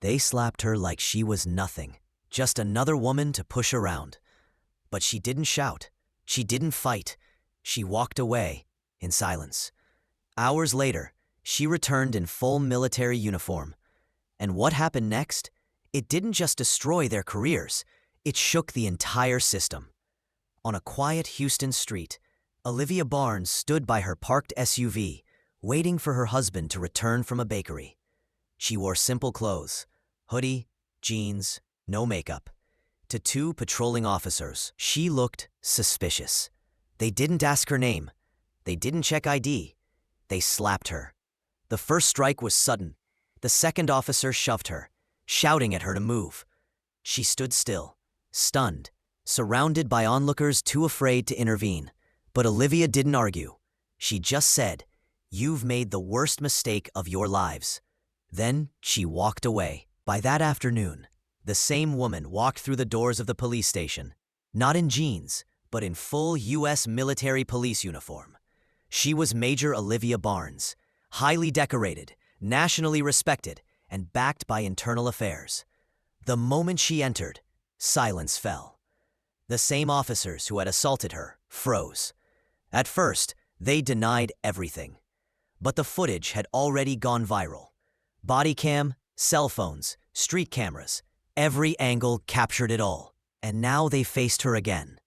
They slapped her like she was nothing, just another woman to push around. But she didn't shout. She didn't fight. She walked away in silence. Hours later, she returned in full military uniform. And what happened next? It didn't just destroy their careers, it shook the entire system. On a quiet Houston street, Olivia Barnes stood by her parked SUV, waiting for her husband to return from a bakery. She wore simple clothes, hoodie, jeans, no makeup. To two patrolling officers, she looked suspicious. They didn't ask her name. They didn't check ID. They slapped her. The first strike was sudden. The second officer shoved her, shouting at her to move. She stood still, stunned, surrounded by onlookers too afraid to intervene. But Olivia didn't argue. She just said, "You've made the worst mistake of your lives." Then she walked away. By that afternoon, the same woman walked through the doors of the police station, not in jeans, but in full U.S. military police uniform. She was Major Olivia Barnes, highly decorated, nationally respected, and backed by internal affairs. The moment she entered, silence fell. The same officers who had assaulted her froze. At first, they denied everything. But the footage had already gone viral. Body cam, cell phones, street cameras, every angle captured it all. And now they faced her again.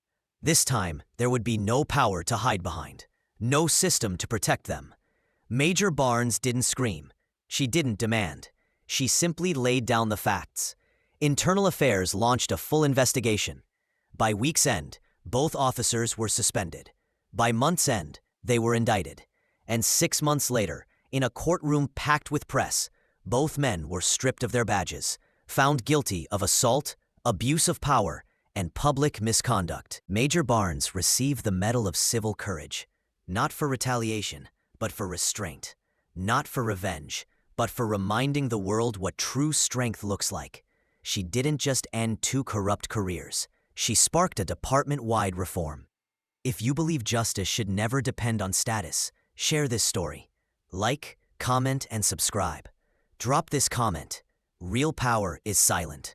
This time, there would be no power to hide behind, no system to protect them. Major Barnes didn't scream. She didn't demand. She simply laid down the facts. Internal Affairs launched a full investigation. By week's end, both officers were suspended. By month's end, they were indicted. And 6 months later, in a courtroom packed with press, both men were stripped of their badges, found guilty of assault, abuse of power, and public misconduct. Major Barnes received the Medal of Civil Courage, not for retaliation, but for restraint, not for revenge, but for reminding the world what true strength looks like. She didn't just end 2 corrupt careers. She sparked a department-wide reform. If you believe justice should never depend on status, share this story. Like, comment, and subscribe. Drop this comment. Real power is silent.